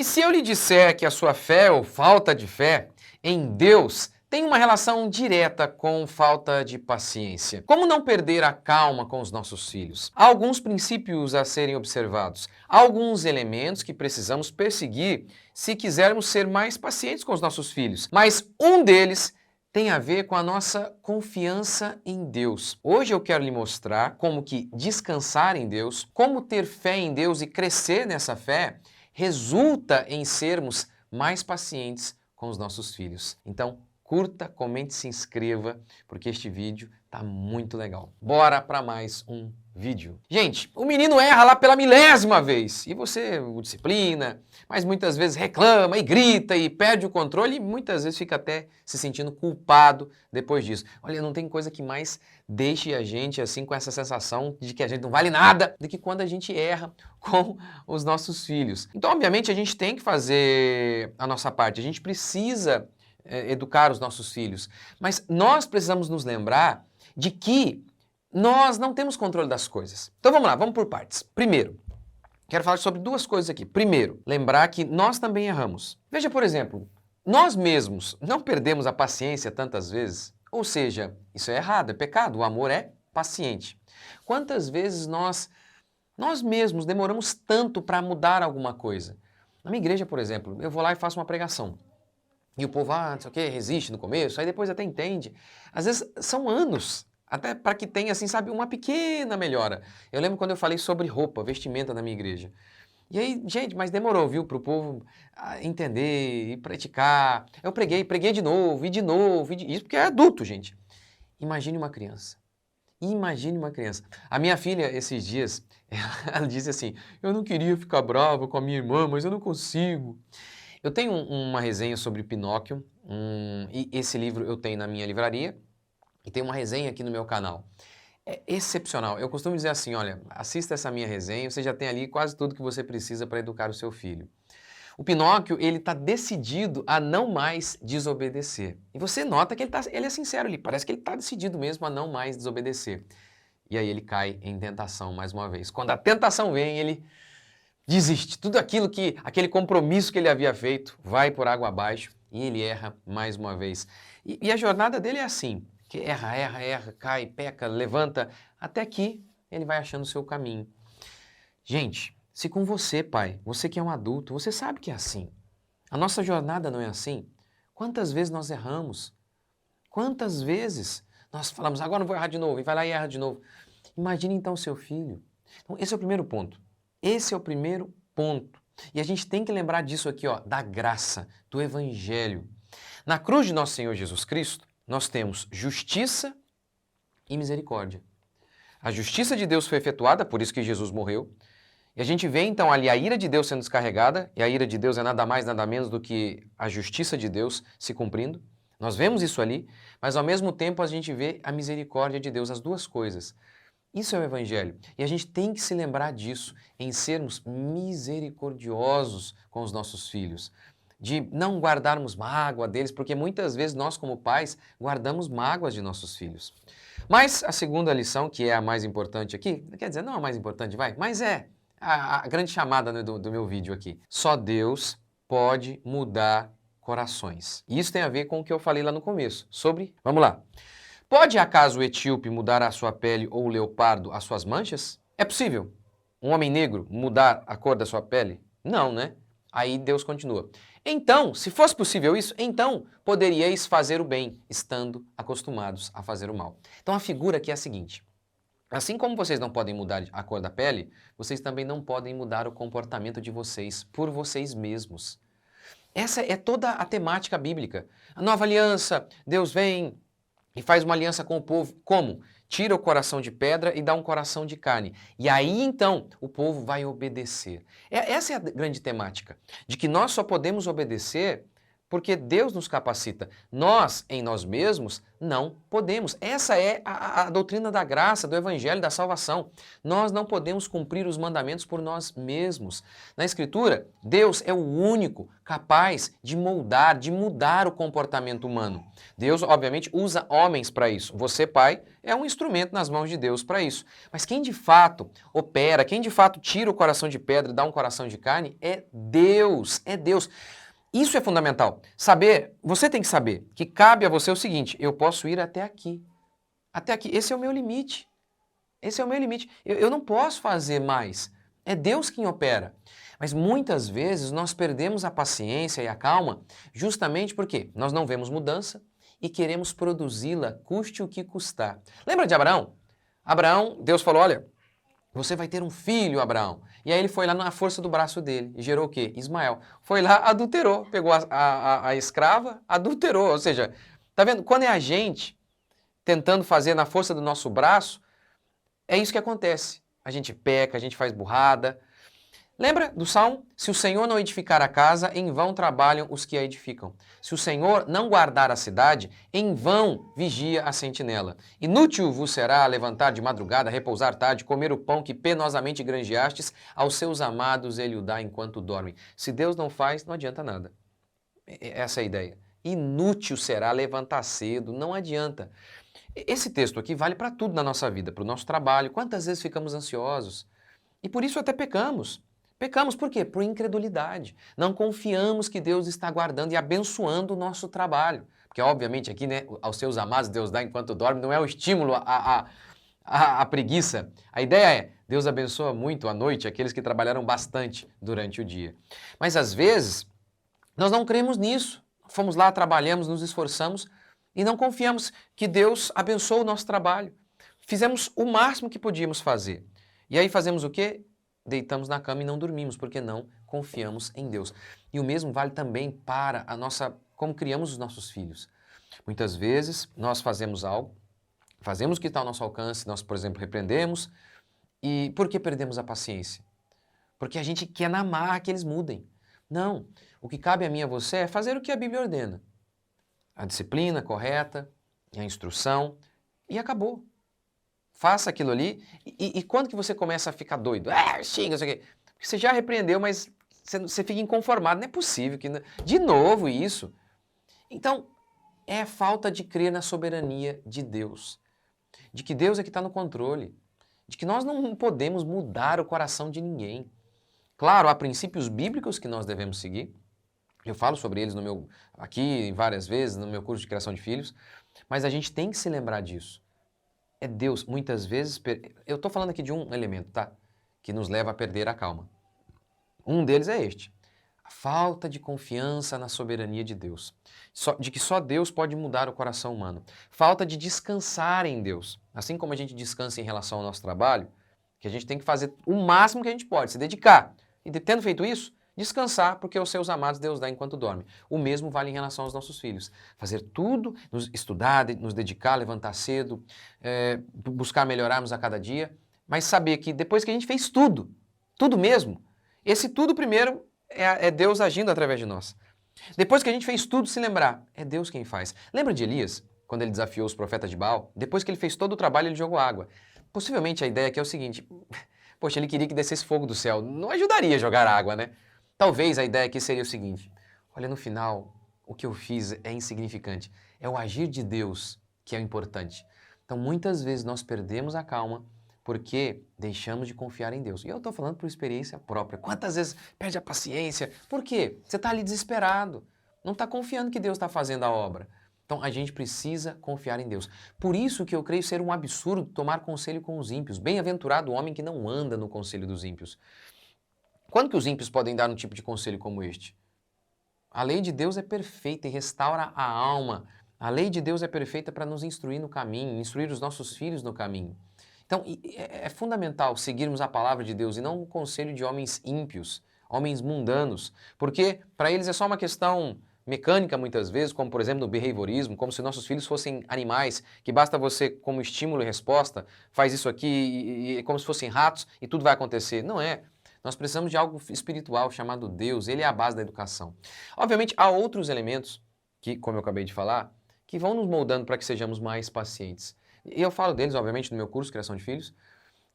E se eu lhe disser que a sua fé ou falta de fé em Deus tem uma relação direta com falta de paciência? Como não perder a calma com os nossos filhos? Há alguns princípios a serem observados, há alguns elementos que precisamos perseguir se quisermos ser mais pacientes com os nossos filhos. Mas um deles tem a ver com a nossa confiança em Deus. Hoje eu quero lhe mostrar como que descansar em Deus, como ter fé em Deus e crescer nessa fé resulta em sermos mais pacientes com os nossos filhos. Então, curta, comente, se inscreva, porque este vídeo tá muito legal. Bora para mais um vídeo. Gente, o menino erra lá pela 1000ª vez e você o disciplina, mas muitas vezes reclama e grita e perde o controle e muitas vezes fica até se sentindo culpado depois disso. Olha, não tem coisa que mais deixe a gente assim com essa sensação de que a gente não vale nada do que quando a gente erra com os nossos filhos. Então, obviamente, a gente tem que fazer a nossa parte, a gente precisa educar os nossos filhos, mas nós precisamos nos lembrar de que nós não temos controle das coisas. Então vamos lá, vamos por partes. Primeiro, quero falar sobre duas coisas aqui. Primeiro, lembrar que nós também erramos. Veja, por exemplo, nós mesmos não perdemos a paciência tantas vezes, ou seja, isso é errado, é pecado, o amor é paciente. Quantas vezes nós mesmos demoramos tanto para mudar alguma coisa? Na minha igreja, por exemplo, eu vou lá e faço uma pregação. E o povo, não sei o quê, resiste no começo, aí depois até entende. Às vezes são anos, até para que tenha, assim, sabe, uma pequena melhora. Eu lembro quando eu falei sobre roupa, vestimenta na minha igreja. E aí, gente, mas demorou, viu, para o povo entender e praticar. Eu preguei de novo, e de novo, isso porque é adulto, gente. Imagine uma criança. Imagine uma criança. A minha filha, esses dias, ela disse assim, eu não queria ficar brava com a minha irmã, mas eu não consigo. Eu tenho uma resenha sobre Pinóquio, e esse livro eu tenho na minha livraria, e tem uma resenha aqui no meu canal. É excepcional. Eu costumo dizer assim, olha, assista essa minha resenha, você já tem ali quase tudo que você precisa para educar o seu filho. O Pinóquio, ele está decidido a não mais desobedecer. E você nota que ele é sincero, parece que ele está decidido mesmo a não mais desobedecer. E aí ele cai em tentação mais uma vez. Quando a tentação vem, ele desiste. Tudo aquele compromisso que ele havia feito vai por água abaixo e ele erra mais uma vez. E a jornada dele é assim, que erra, cai, peca, levanta, até que ele vai achando o seu caminho. Gente, se com você, pai, você que é um adulto, você sabe que é assim. A nossa jornada não é assim? Quantas vezes nós erramos? Quantas vezes nós falamos, agora não vou errar de novo, e vai lá e erra de novo. Imagine então o seu filho. Então, esse é o primeiro ponto. Esse é o primeiro ponto. E a gente tem que lembrar disso aqui, ó, da graça, do Evangelho. Na cruz de nosso Senhor Jesus Cristo, nós temos justiça e misericórdia. A justiça de Deus foi efetuada, por isso que Jesus morreu. E a gente vê então ali a ira de Deus sendo descarregada, e a ira de Deus é nada mais, nada menos do que a justiça de Deus se cumprindo. Nós vemos isso ali, mas ao mesmo tempo a gente vê a misericórdia de Deus, as duas coisas. Isso é o Evangelho. E a gente tem que se lembrar disso, em sermos misericordiosos com os nossos filhos. De não guardarmos mágoa deles, porque muitas vezes nós, como pais, guardamos mágoas de nossos filhos. Mas a segunda lição, que é a mais importante aqui, quer dizer, não a mais importante, mas é a grande chamada, né, do meu vídeo aqui. Só Deus pode mudar corações. E isso tem a ver com o que eu falei lá no começo, sobre... Vamos lá. Pode acaso o etíope mudar a sua pele ou o leopardo as suas manchas? É possível um homem negro mudar a cor da sua pele? Não, né? Aí Deus continua. Então, se fosse possível isso, então poderíeis fazer o bem, estando acostumados a fazer o mal. Então a figura aqui é a seguinte. Assim como vocês não podem mudar a cor da pele, vocês também não podem mudar o comportamento de vocês por vocês mesmos. Essa é toda a temática bíblica. A nova aliança, Deus vem e faz uma aliança com o povo. Como? Tira o coração de pedra e dá um coração de carne. E aí, então, o povo vai obedecer. Essa é a grande temática, de que nós só podemos obedecer porque Deus nos capacita. Nós, em nós mesmos, não podemos. Essa é a doutrina da graça, do Evangelho, da salvação. Nós não podemos cumprir os mandamentos por nós mesmos. Na Escritura, Deus é o único capaz de moldar, de mudar o comportamento humano. Deus, obviamente, usa homens para isso. Você, pai, é um instrumento nas mãos de Deus para isso. Mas quem de fato opera, quem de fato tira o coração de pedra e dá um coração de carne é Deus. É Deus. Isso é fundamental. Saber, você tem que saber que cabe a você o seguinte: eu posso ir até aqui. Até aqui. Esse é o meu limite. Esse é o meu limite. Eu não posso fazer mais. É Deus quem opera. Mas muitas vezes nós perdemos a paciência e a calma justamente porque nós não vemos mudança e queremos produzi-la, custe o que custar. Lembra de Abraão? Abraão, Deus falou: olha, você vai ter um filho, Abraão. E aí ele foi lá na força do braço dele e gerou o quê? Ismael. Foi lá, adulterou, pegou a escrava, adulterou. Ou seja, tá vendo? Quando é a gente tentando fazer na força do nosso braço, é isso que acontece. A gente peca, a gente faz burrada. Lembra do Salmo? Se o Senhor não edificar a casa, em vão trabalham os que a edificam. Se o Senhor não guardar a cidade, em vão vigia a sentinela. Inútil vos será levantar de madrugada, repousar tarde, comer o pão que penosamente granjeastes, aos seus amados ele o dá enquanto dormem. Se Deus não faz, não adianta nada. Essa é a ideia. Inútil será levantar cedo, não adianta. Esse texto aqui vale para tudo na nossa vida, para o nosso trabalho. Quantas vezes ficamos ansiosos? E por isso até pecamos. Pecamos por quê? Por incredulidade. Não confiamos que Deus está guardando e abençoando o nosso trabalho. Porque, obviamente, aqui, né, aos seus amados Deus dá enquanto dorme, não é o estímulo à preguiça. A ideia é, Deus abençoa muito à noite aqueles que trabalharam bastante durante o dia. Mas, às vezes, nós não cremos nisso. Fomos lá, trabalhamos, nos esforçamos e não confiamos que Deus abençoa o nosso trabalho. Fizemos o máximo que podíamos fazer. E aí fazemos o quê? Deitamos na cama e não dormimos, porque não confiamos em Deus. E o mesmo vale também para a nossa, como criamos os nossos filhos. Muitas vezes nós fazemos algo, fazemos o que está ao nosso alcance, nós, por exemplo, repreendemos, e por que perdemos a paciência? Porque a gente quer na marra que eles mudem. Não, o que cabe a mim e a você é fazer o que a Bíblia ordena. A disciplina correta, a instrução, e acabou. Faça aquilo ali, e quando que você começa a ficar doido? Xinga, isso aqui. Porque você já repreendeu, mas você fica inconformado. Não é possível que... De novo isso. Então, é falta de crer na soberania de Deus. De que Deus é que está no controle. De que nós não podemos mudar o coração de ninguém. Claro, há princípios bíblicos que nós devemos seguir. Eu falo sobre eles aqui várias vezes, no meu curso de criação de filhos. Mas a gente tem que se lembrar disso. É Deus, muitas vezes... Eu estou falando aqui de um elemento, tá? Que nos leva a perder a calma. Um deles é este. A falta de confiança na soberania de Deus. De que só Deus pode mudar o coração humano. Falta de descansar em Deus. Assim como a gente descansa em relação ao nosso trabalho, que a gente tem que fazer o máximo que a gente pode, se dedicar. E tendo feito isso, descansar, porque os seus amados Deus dá enquanto dorme. O mesmo vale em relação aos nossos filhos. Fazer tudo, estudar, nos dedicar, levantar cedo, buscar melhorarmos a cada dia, mas saber que depois que a gente fez tudo, tudo mesmo, esse tudo primeiro é Deus agindo através de nós. Depois que a gente fez tudo, se lembrar, é Deus quem faz. Lembra de Elias, quando ele desafiou os profetas de Baal? Depois que ele fez todo o trabalho, ele jogou água. Possivelmente a ideia aqui é o seguinte, poxa, ele queria que descesse fogo do céu, não ajudaria a jogar água, né? Talvez a ideia aqui seria o seguinte, olha, no final, o que eu fiz é insignificante. É o agir de Deus que é o importante. Então, muitas vezes nós perdemos a calma porque deixamos de confiar em Deus. E eu estou falando por experiência própria. Quantas vezes perde a paciência? Por quê? Você está ali desesperado. Não está confiando que Deus está fazendo a obra. Então, a gente precisa confiar em Deus. Por isso que eu creio ser um absurdo tomar conselho com os ímpios. Bem-aventurado o homem que não anda no conselho dos ímpios. Quando que os ímpios podem dar um tipo de conselho como este? A lei de Deus é perfeita e restaura a alma. A lei de Deus é perfeita para nos instruir no caminho, instruir os nossos filhos no caminho. Então, é fundamental seguirmos a palavra de Deus e não o conselho de homens ímpios, homens mundanos, porque para eles é só uma questão mecânica muitas vezes, como por exemplo no behaviorismo, como se nossos filhos fossem animais, que basta você como estímulo e resposta, faz isso aqui, como se fossem ratos e tudo vai acontecer. Não é. Nós precisamos de algo espiritual chamado Deus, ele é a base da educação. Obviamente, há outros elementos que, como eu acabei de falar, que vão nos moldando para que sejamos mais pacientes. E eu falo deles, obviamente, no meu curso Criação de Filhos.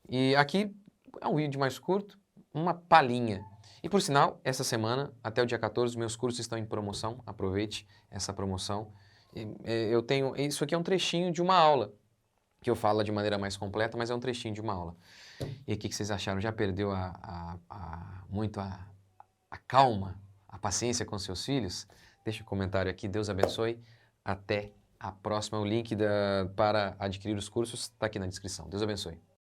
E aqui é um vídeo mais curto, uma palhinha. E por sinal, essa semana, até o dia 14, meus cursos estão em promoção. Aproveite essa promoção. Eu tenho, isso aqui é um trechinho de uma aula, que eu falo de maneira mais completa, mas é um trechinho de uma aula. E o que vocês acharam? Já perdeu muito a calma, a paciência com seus filhos? Deixa um comentário aqui. Deus abençoe. Até a próxima. O link para adquirir os cursos está aqui na descrição. Deus abençoe.